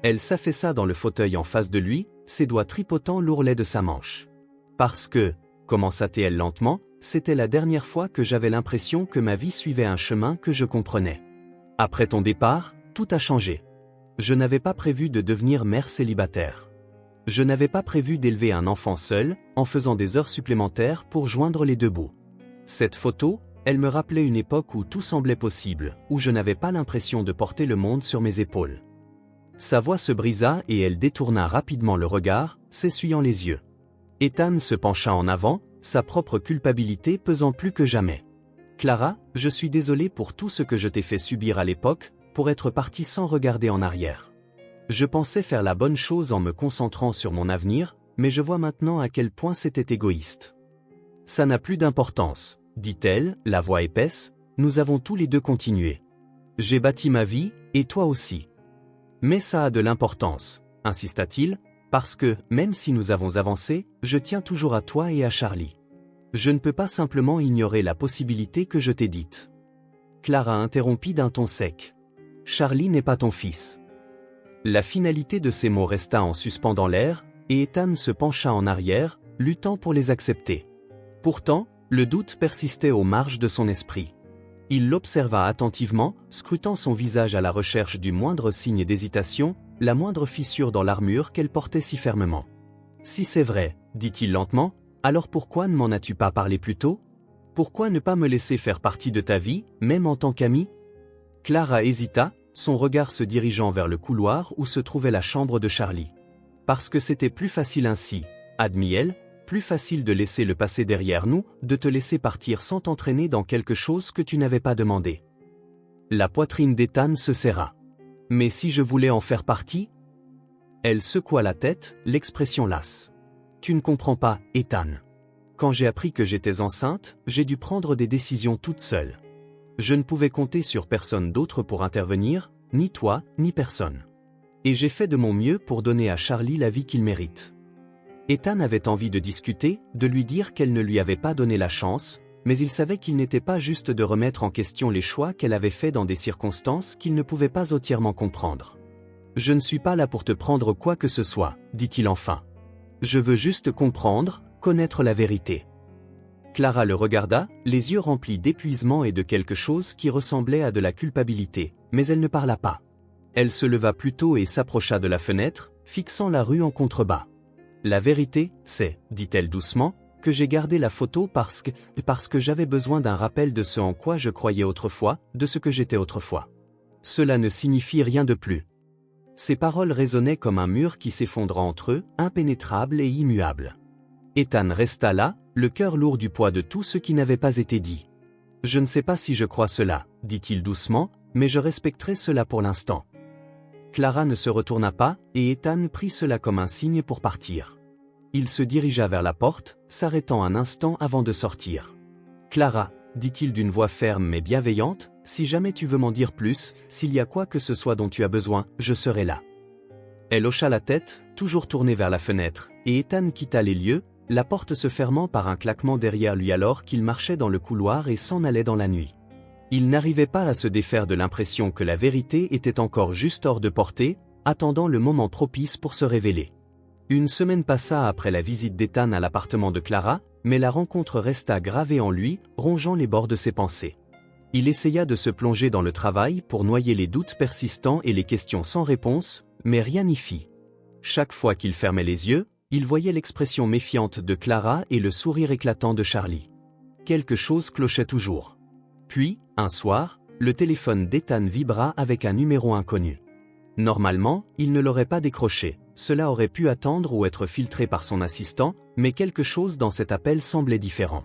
Elle s'affaissa dans le fauteuil en face de lui, ses doigts tripotants l'ourlet de sa manche. « Parce que, » commença-t-elle lentement, « c'était la dernière fois que j'avais l'impression que ma vie suivait un chemin que je comprenais. Après ton départ, tout a changé. Je n'avais pas prévu de devenir mère célibataire. Je n'avais pas prévu d'élever un enfant seul, en faisant des heures supplémentaires pour joindre les deux bouts. Cette photo, elle me rappelait une époque où tout semblait possible, où je n'avais pas l'impression de porter le monde sur mes épaules. » Sa voix se brisa et elle détourna rapidement le regard, s'essuyant les yeux. Ethan se pencha en avant, sa propre culpabilité pesant plus que jamais. Clara, je suis désolé pour tout ce que je t'ai fait subir à l'époque, pour être parti sans regarder en arrière. Je pensais faire la bonne chose en me concentrant sur mon avenir, mais je vois maintenant à quel point c'était égoïste. Ça n'a plus d'importance, dit-elle, la voix épaisse, nous avons tous les deux continué. J'ai bâti ma vie, et toi aussi. Mais ça a de l'importance, insista-t-il, parce que, même si nous avons avancé, je tiens toujours à toi et à Charlie. Je ne peux pas simplement ignorer la possibilité que je t'ai dite. Clara interrompit d'un ton sec. Charlie n'est pas ton fils. La finalité de ces mots resta en suspens dans l'air, et Ethan se pencha en arrière, luttant pour les accepter. Pourtant, le doute persistait aux marges de son esprit. Il l'observa attentivement, scrutant son visage à la recherche du moindre signe d'hésitation, la moindre fissure dans l'armure qu'elle portait si fermement. Si c'est vrai, dit-il lentement, alors pourquoi ne m'en as-tu pas parlé plus tôt? Pourquoi ne pas me laisser faire partie de ta vie, même en tant qu'ami? Clara hésita, son regard se dirigeant vers le couloir où se trouvait la chambre de Charlie. Parce que c'était plus facile ainsi, admit-elle, plus facile de laisser le passé derrière nous, de te laisser partir sans t'entraîner dans quelque chose que tu n'avais pas demandé. La poitrine d'Ethan se serra. Mais si je voulais en faire partie? Elle secoua la tête, l'expression lasse. Tu ne comprends pas, Ethan. Quand j'ai appris que j'étais enceinte, j'ai dû prendre des décisions toute seule. Je ne pouvais compter sur personne d'autre pour intervenir, ni toi, ni personne. Et j'ai fait de mon mieux pour donner à Charlie la vie qu'il mérite. Ethan avait envie de discuter, de lui dire qu'elle ne lui avait pas donné la chance, mais il savait qu'il n'était pas juste de remettre en question les choix qu'elle avait faits dans des circonstances qu'il ne pouvait pas entièrement comprendre. Je ne suis pas là pour te prendre quoi que ce soit, dit-il enfin. Je veux juste comprendre, connaître la vérité. Clara le regarda, les yeux remplis d'épuisement et de quelque chose qui ressemblait à de la culpabilité, mais elle ne parla pas. Elle se leva plutôt et s'approcha de la fenêtre, fixant la rue en contrebas. La vérité, c'est, dit-elle doucement, que j'ai gardé la photo parce que j'avais besoin d'un rappel de ce en quoi je croyais autrefois, de ce que j'étais autrefois. Cela ne signifie rien de plus. Ces paroles résonnaient comme un mur qui s'effondra entre eux, impénétrable et immuable. Ethan resta là, le cœur lourd du poids de tout ce qui n'avait pas été dit. Je ne sais pas si je crois cela, dit-il doucement, mais je respecterai cela pour l'instant. Clara ne se retourna pas, et Ethan prit cela comme un signe pour partir. Il se dirigea vers la porte, s'arrêtant un instant avant de sortir. Clara, dit-il d'une voix ferme mais bienveillante, si jamais tu veux m'en dire plus, s'il y a quoi que ce soit dont tu as besoin, je serai là. Elle hocha la tête, toujours tournée vers la fenêtre, et Ethan quitta les lieux, la porte se fermant par un claquement derrière lui alors qu'il marchait dans le couloir et s'en allait dans la nuit. Il n'arrivait pas à se défaire de l'impression que la vérité était encore juste hors de portée, attendant le moment propice pour se révéler. Une semaine passa après la visite d'Ethan à l'appartement de Clara, mais la rencontre resta gravée en lui, rongeant les bords de ses pensées. Il essaya de se plonger dans le travail pour noyer les doutes persistants et les questions sans réponse, mais rien n'y fit. Chaque fois qu'il fermait les yeux, il voyait l'expression méfiante de Clara et le sourire éclatant de Charlie. Quelque chose clochait toujours. Puis, un soir, le téléphone d'Ethan vibra avec un numéro inconnu. Normalement, il ne l'aurait pas décroché, cela aurait pu attendre ou être filtré par son assistant, mais quelque chose dans cet appel semblait différent.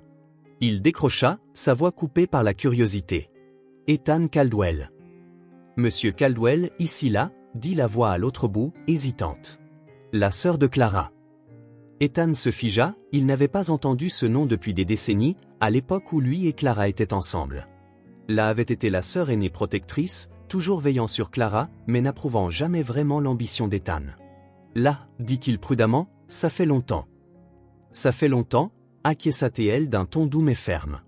Il décrocha, sa voix coupée par la curiosité. Ethan Caldwell. Monsieur Caldwell, ici là, dit la voix à l'autre bout, hésitante. La sœur de Clara. Ethan se figea, il n'avait pas entendu ce nom depuis des décennies, à l'époque où lui et Clara étaient ensemble. Là avait été la sœur aînée protectrice, toujours veillant sur Clara, mais n'approuvant jamais vraiment l'ambition d'Ethan. Là, dit-il prudemment, ça fait longtemps. Ça fait longtemps, acquiesça-t-elle d'un ton doux mais ferme.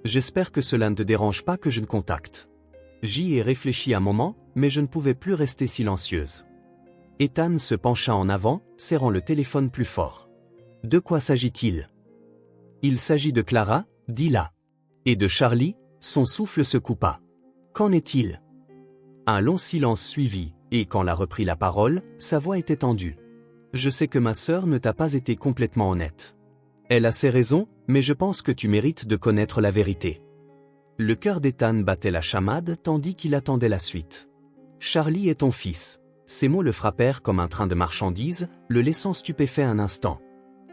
J'espère que cela ne te dérange pas que je ne contacte. J'y ai réfléchi un moment, mais je ne pouvais plus rester silencieuse. Ethan se pencha en avant, serrant le téléphone plus fort. De quoi s'agit-il? Il s'agit de Clara, dit-là. Et de Charlie, son souffle se coupa. Qu'en est-il? Un long silence suivit, et quand la reprit la parole, sa voix était tendue. Je sais que ma sœur ne t'a pas été complètement honnête. Elle a ses raisons, mais je pense que tu mérites de connaître la vérité. Le cœur d'Ethan battait la chamade tandis qu'il attendait la suite. Charlie est ton fils. Ces mots le frappèrent comme un train de marchandises, le laissant stupéfait un instant.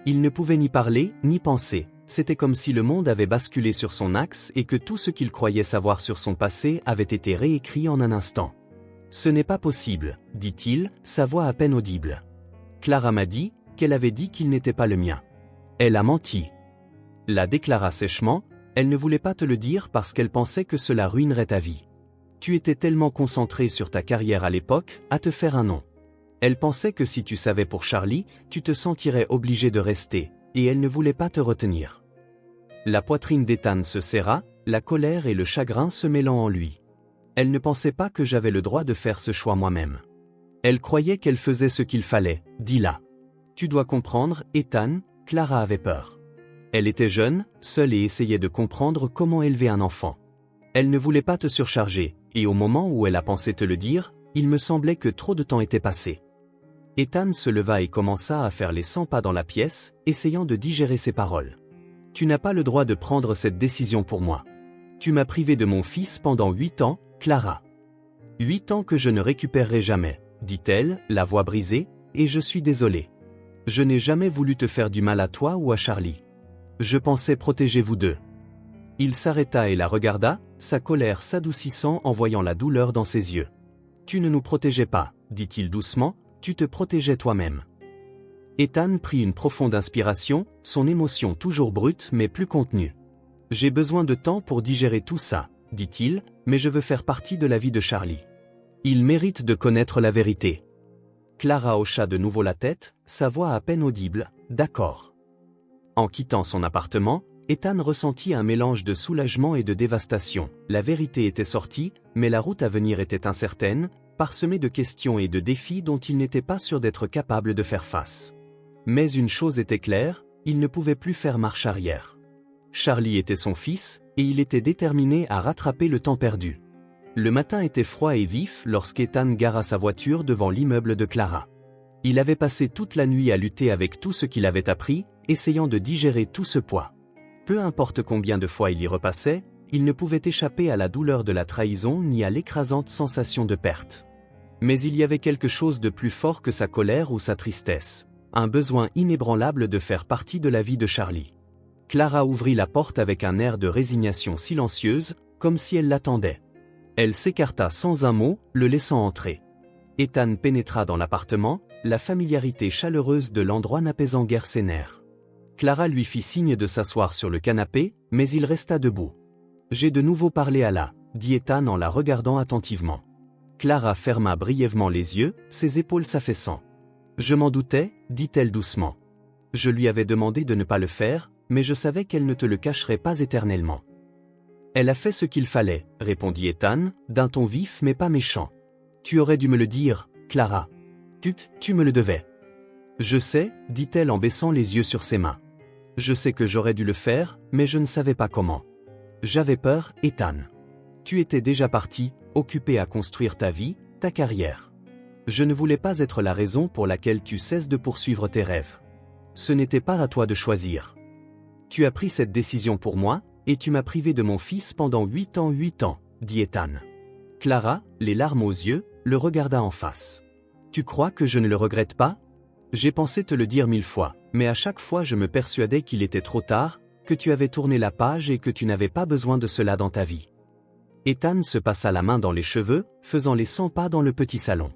Il ne pouvait ni parler, ni penser, c'était comme si le monde avait basculé sur son axe et que tout ce qu'il croyait savoir sur son passé avait été réécrit en un instant. Ce n'est pas possible, dit-il, sa voix à peine audible. Clara m'a dit qu'elle avait dit qu'il n'était pas le mien. Elle a menti. La déclara sèchement, elle ne voulait pas te le dire parce qu'elle pensait que cela ruinerait ta vie. Tu étais tellement concentré sur ta carrière à l'époque, à te faire un nom. Elle pensait que si tu savais pour Charlie, tu te sentirais obligé de rester, et elle ne voulait pas te retenir. La poitrine d'Ethan se serra, la colère et le chagrin se mêlant en lui. Elle ne pensait pas que j'avais le droit de faire ce choix moi-même. Elle croyait qu'elle faisait ce qu'il fallait, dis-la. Tu dois comprendre, Ethan, Clara avait peur. Elle était jeune, seule et essayait de comprendre comment élever un enfant. Elle ne voulait pas te surcharger, et au moment où elle a pensé te le dire, il me semblait que trop de temps était passé. Ethan se leva et commença à faire les 100 pas dans la pièce, essayant de digérer ses paroles. Tu n'as pas le droit de prendre cette décision pour moi. Tu m'as privé de mon fils pendant 8 ans, Clara. 8 ans que je ne récupérerai jamais, dit-elle, la voix brisée, et je suis désolée. Je n'ai jamais voulu te faire du mal à toi ou à Charlie. Je pensais protéger vous deux. Il s'arrêta et la regarda, sa colère s'adoucissant en voyant la douleur dans ses yeux. Tu ne nous protégeais pas, dit-il doucement, tu te protégeais toi-même. Ethan prit une profonde inspiration, son émotion toujours brute mais plus contenue. J'ai besoin de temps pour digérer tout ça, dit-il, mais je veux faire partie de la vie de Charlie. Il mérite de connaître la vérité. Clara hocha de nouveau la tête, sa voix à peine audible, d'accord. En quittant son appartement, Ethan ressentit un mélange de soulagement et de dévastation. La vérité était sortie, mais la route à venir était incertaine, parsemée de questions et de défis dont il n'était pas sûr d'être capable de faire face. Mais une chose était claire, il ne pouvait plus faire marche arrière. Charlie était son fils, et il était déterminé à rattraper le temps perdu. Le matin était froid et vif lorsqu'Ethan gara sa voiture devant l'immeuble de Clara. Il avait passé toute la nuit à lutter avec tout ce qu'il avait appris, essayant de digérer tout ce poids. Peu importe combien de fois il y repassait, il ne pouvait échapper à la douleur de la trahison ni à l'écrasante sensation de perte. Mais il y avait quelque chose de plus fort que sa colère ou sa tristesse, un besoin inébranlable de faire partie de la vie de Charlie. Clara ouvrit la porte avec un air de résignation silencieuse, comme si elle l'attendait. Elle s'écarta sans un mot, le laissant entrer. Ethan pénétra dans l'appartement, la familiarité chaleureuse de l'endroit n'apaisant guère ses nerfs. Clara lui fit signe de s'asseoir sur le canapé, mais il resta debout. « J'ai de nouveau parlé à la » dit Ethan en la regardant attentivement. Clara ferma brièvement les yeux, ses épaules s'affaissant. « Je m'en doutais, dit-elle doucement. Je lui avais demandé de ne pas le faire, mais je savais qu'elle ne te le cacherait pas éternellement. » Elle a fait ce qu'il fallait, répondit Ethan, d'un ton vif mais pas méchant. Tu aurais dû me le dire, Clara. Tu me le devais. Je sais, dit-elle en baissant les yeux sur ses mains. Je sais que j'aurais dû le faire, mais je ne savais pas comment. J'avais peur, Ethan. Tu étais déjà parti, occupé à construire ta vie, ta carrière. Je ne voulais pas être la raison pour laquelle tu cesses de poursuivre tes rêves. Ce n'était pas à toi de choisir. Tu as pris cette décision pour moi, et tu m'as privé de mon fils pendant 8 ans, dit Ethan. Clara, les larmes aux yeux, le regarda en face. Tu crois que je ne le regrette pas? J'ai pensé te le dire 1000 fois, mais à chaque fois je me persuadais qu'il était trop tard, que tu avais tourné la page et que tu n'avais pas besoin de cela dans ta vie. Ethan se passa la main dans les cheveux, faisant les 100 pas dans le petit salon.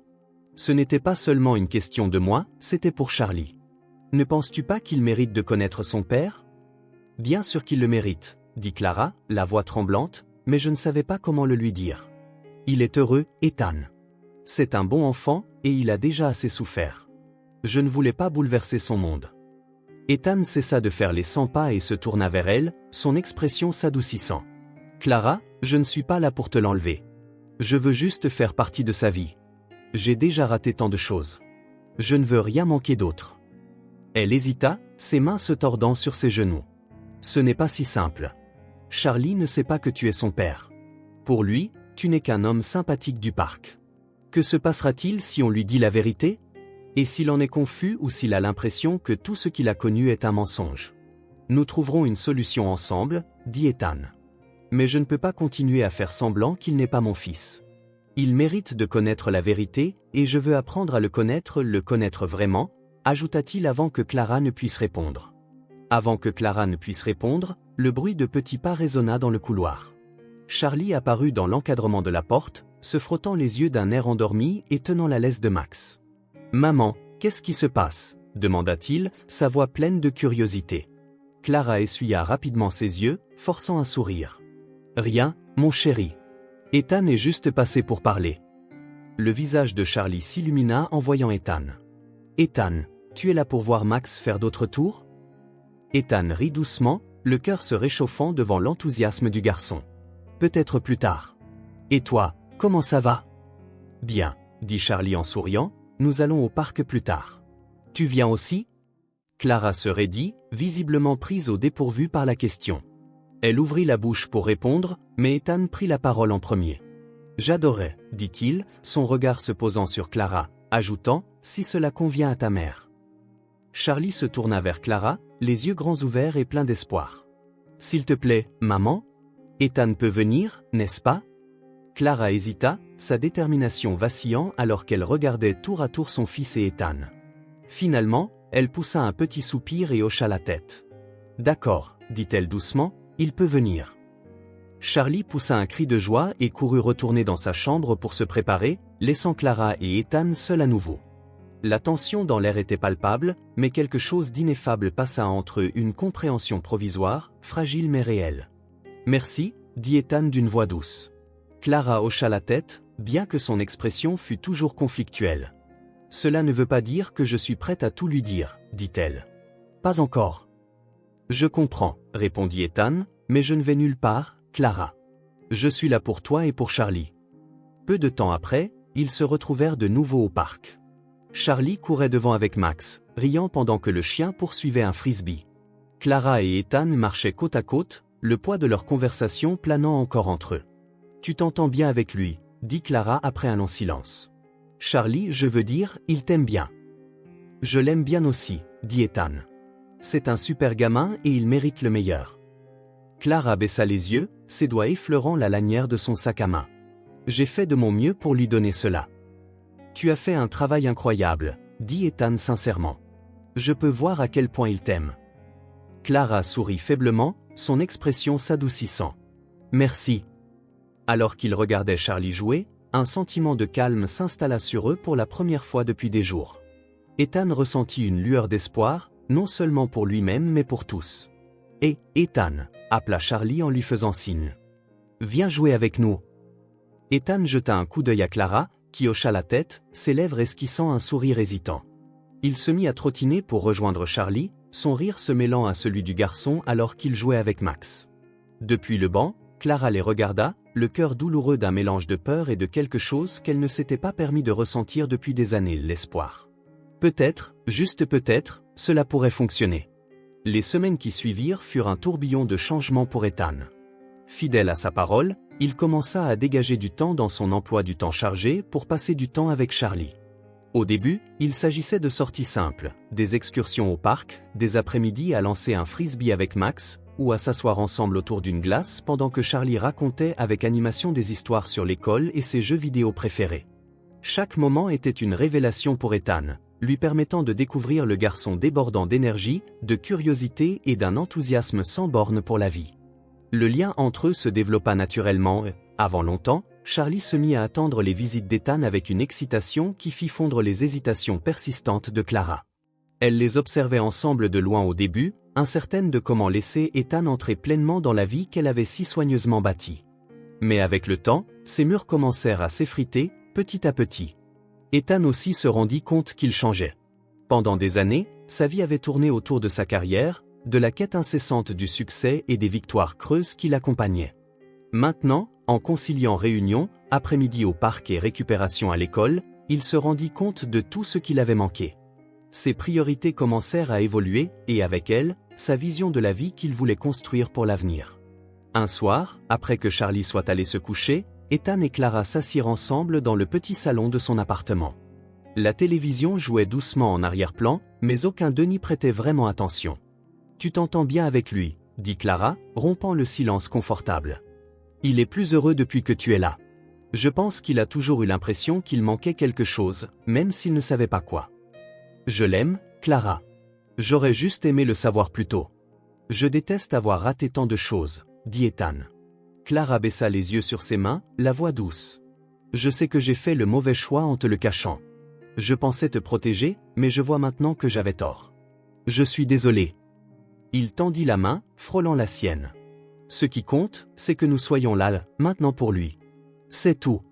Ce n'était pas seulement une question de moi, c'était pour Charlie. Ne penses-tu pas qu'il mérite de connaître son père? Bien sûr qu'il le mérite, dit Clara, la voix tremblante, mais je ne savais pas comment le lui dire. Il est heureux, Ethan. C'est un bon enfant, et il a déjà assez souffert. Je ne voulais pas bouleverser son monde. Ethan cessa de faire les 100 pas et se tourna vers elle, son expression s'adoucissant. Clara, je ne suis pas là pour te l'enlever. Je veux juste faire partie de sa vie. J'ai déjà raté tant de choses. Je ne veux rien manquer d'autre. Elle hésita, ses mains se tordant sur ses genoux. Ce n'est pas si simple. Charlie ne sait pas que tu es son père. Pour lui, tu n'es qu'un homme sympathique du parc. Que se passera-t-il si on lui dit la vérité? Et s'il en est confus ou s'il a l'impression que tout ce qu'il a connu est un mensonge? Nous trouverons une solution ensemble, dit Ethan. Mais je ne peux pas continuer à faire semblant qu'il n'est pas mon fils. Il mérite de connaître la vérité, et je veux apprendre à le connaître vraiment, ajouta-t-il avant que Clara ne puisse répondre. Avant que Clara ne puisse répondre, le bruit de petits pas résonna dans le couloir. Charlie apparut dans l'encadrement de la porte, se frottant les yeux d'un air endormi et tenant la laisse de Max. « Maman, qu'est-ce qui se passe ?» demanda-t-il, sa voix pleine de curiosité. Clara essuya rapidement ses yeux, forçant un sourire. « Rien, mon chéri. Ethan est juste passé pour parler. » Le visage de Charlie s'illumina en voyant Ethan. « Ethan, tu es là pour voir Max faire d'autres tours ?» Ethan rit doucement, le cœur se réchauffant devant l'enthousiasme du garçon. « Peut-être plus tard. Et toi, comment ça va ?»« Bien, » dit Charlie en souriant, « nous allons au parc plus tard. »« Tu viens aussi ?» Clara se raidit, visiblement prise au dépourvu par la question. Elle ouvrit la bouche pour répondre, mais Ethan prit la parole en premier. « J'adorais, » dit-il, son regard se posant sur Clara, ajoutant, « si cela convient à ta mère. » Charlie se tourna vers Clara, les yeux grands ouverts et pleins d'espoir. « S'il te plaît, maman ? Ethan peut venir, n'est-ce pas ?» Clara hésita, sa détermination vacillant alors qu'elle regardait tour à tour son fils et Ethan. Finalement, elle poussa un petit soupir et hocha la tête. « D'accord, » dit-elle doucement, « il peut venir. » Charlie poussa un cri de joie et courut retourner dans sa chambre pour se préparer, laissant Clara et Ethan seuls à nouveau. La tension dans l'air était palpable, mais quelque chose d'ineffable passa entre eux, une compréhension provisoire, fragile mais réelle. « Merci, » dit Ethan d'une voix douce. Clara hocha la tête, bien que son expression fût toujours conflictuelle. « Cela ne veut pas dire que je suis prête à tout lui dire, » dit-elle. « Pas encore. »« Je comprends, » répondit Ethan, « mais je ne vais nulle part, Clara. Je suis là pour toi et pour Charlie. » Peu de temps après, ils se retrouvèrent de nouveau au parc. Charlie courait devant avec Max, riant pendant que le chien poursuivait un frisbee. Clara et Ethan marchaient côte à côte, le poids de leur conversation planant encore entre eux. « Tu t'entends bien avec lui, » dit Clara après un long silence. « Charlie, je veux dire, il t'aime bien. »« Je l'aime bien aussi, » dit Ethan. « C'est un super gamin et il mérite le meilleur. » Clara baissa les yeux, ses doigts effleurant la lanière de son sac à main. « J'ai fait de mon mieux pour lui donner cela. »« Tu as fait un travail incroyable, » dit Ethan sincèrement. « Je peux voir à quel point il t'aime. » Clara sourit faiblement, son expression s'adoucissant. « Merci. » Alors qu'ils regardaient Charlie jouer, un sentiment de calme s'installa sur eux pour la première fois depuis des jours. Ethan ressentit une lueur d'espoir, non seulement pour lui-même mais pour tous. « Hé, Ethan !» appela Charlie en lui faisant signe. « Viens jouer avec nous. » Ethan jeta un coup d'œil à Clara, qui hocha la tête, ses lèvres esquissant un sourire hésitant. Il se mit à trottiner pour rejoindre Charlie, son rire se mêlant à celui du garçon alors qu'il jouait avec Max. Depuis le banc, Clara les regarda, le cœur douloureux d'un mélange de peur et de quelque chose qu'elle ne s'était pas permis de ressentir depuis des années, l'espoir. Peut-être, juste peut-être, cela pourrait fonctionner. Les semaines qui suivirent furent un tourbillon de changements pour Ethan. Fidèle à sa parole, il commença à dégager du temps dans son emploi du temps chargé pour passer du temps avec Charlie. Au début, il s'agissait de sorties simples, des excursions au parc, des après-midi à lancer un frisbee avec Max, ou à s'asseoir ensemble autour d'une glace pendant que Charlie racontait avec animation des histoires sur l'école et ses jeux vidéo préférés. Chaque moment était une révélation pour Ethan, lui permettant de découvrir le garçon débordant d'énergie, de curiosité et d'un enthousiasme sans borne pour la vie. Le lien entre eux se développa naturellement et, avant longtemps, Charlie se mit à attendre les visites d'Ethan avec une excitation qui fit fondre les hésitations persistantes de Clara. Elle les observait ensemble de loin au début, incertaine de comment laisser Ethan entrer pleinement dans la vie qu'elle avait si soigneusement bâtie. Mais avec le temps, ces murs commencèrent à s'effriter, petit à petit. Ethan aussi se rendit compte qu'il changeait. Pendant des années, sa vie avait tourné autour de sa carrière, de la quête incessante du succès et des victoires creuses qui l'accompagnaient. Maintenant, en conciliant réunions, après-midi au parc et récupération à l'école, il se rendit compte de tout ce qu'il avait manqué. Ses priorités commencèrent à évoluer, et avec elles, sa vision de la vie qu'il voulait construire pour l'avenir. Un soir, après que Charlie soit allé se coucher, Ethan et Clara s'assirent ensemble dans le petit salon de son appartement. La télévision jouait doucement en arrière-plan, mais aucun d'eux n'y prêtait vraiment attention. « Tu t'entends bien avec lui » dit Clara, rompant le silence confortable. « Il est plus heureux depuis que tu es là. Je pense qu'il a toujours eu l'impression qu'il manquait quelque chose, même s'il ne savait pas quoi. » « Je l'aime, Clara. J'aurais juste aimé le savoir plus tôt. » Je déteste avoir raté tant de choses, dit Ethan. Clara baissa les yeux sur ses mains, la voix douce. Je sais que j'ai fait le mauvais choix en te le cachant. Je pensais te protéger, mais je vois maintenant que j'avais tort. Je suis désolé. Il tendit la main, frôlant la sienne. Ce qui compte, c'est que nous soyons là, maintenant pour lui. C'est tout.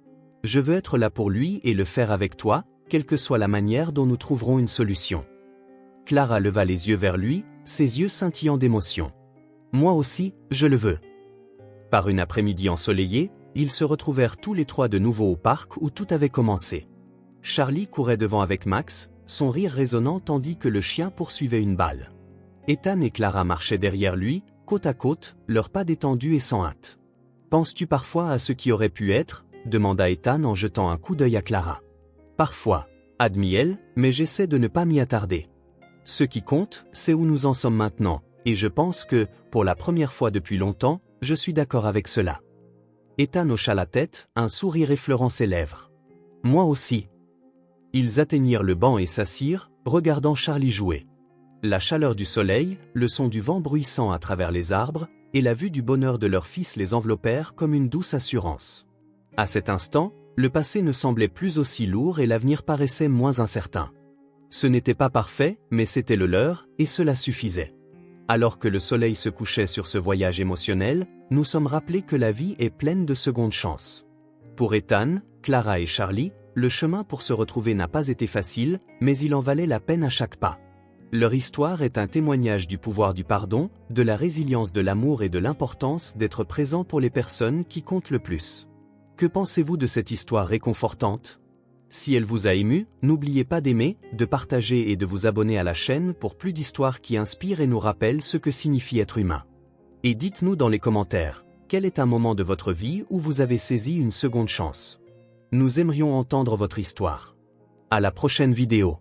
Je veux être là pour lui et le faire avec toi, quelle que soit la manière dont nous trouverons une solution. Clara leva les yeux vers lui, ses yeux scintillant d'émotion. Moi aussi, je le veux. Par une après-midi ensoleillée, ils se retrouvèrent tous les trois de nouveau au parc où tout avait commencé. Charlie courait devant avec Max, son rire résonnant tandis que le chien poursuivait une balle. Ethan et Clara marchaient derrière lui, côte à côte, leurs pas détendus et sans hâte. « Penses-tu parfois à ce qui aurait pu être ?» demanda Ethan en jetant un coup d'œil à Clara. « Parfois, » admit-elle, mais j'essaie de ne pas m'y attarder. Ce qui compte, c'est où nous en sommes maintenant, et je pense que, pour la première fois depuis longtemps, je suis d'accord avec cela. Ethan hocha la tête, un sourire effleurant ses lèvres. « Moi aussi. » Ils atteignirent le banc et s'assirent, regardant Charlie jouer. La chaleur du soleil, le son du vent bruissant à travers les arbres, et la vue du bonheur de leur fils les enveloppèrent comme une douce assurance. À cet instant, le passé ne semblait plus aussi lourd et l'avenir paraissait moins incertain. Ce n'était pas parfait, mais c'était le leur, et cela suffisait. Alors que le soleil se couchait sur ce voyage émotionnel, nous sommes rappelés que la vie est pleine de secondes chances. Pour Ethan, Clara et Charlie, le chemin pour se retrouver n'a pas été facile, mais il en valait la peine à chaque pas. Leur histoire est un témoignage du pouvoir du pardon, de la résilience de l'amour et de l'importance d'être présent pour les personnes qui comptent le plus. Que pensez-vous de cette histoire réconfortante ? Si elle vous a ému, n'oubliez pas d'aimer, de partager et de vous abonner à la chaîne pour plus d'histoires qui inspirent et nous rappellent ce que signifie être humain. Et dites-nous dans les commentaires, quel est un moment de votre vie où vous avez saisi une seconde chance ? Nous aimerions entendre votre histoire. À la prochaine vidéo.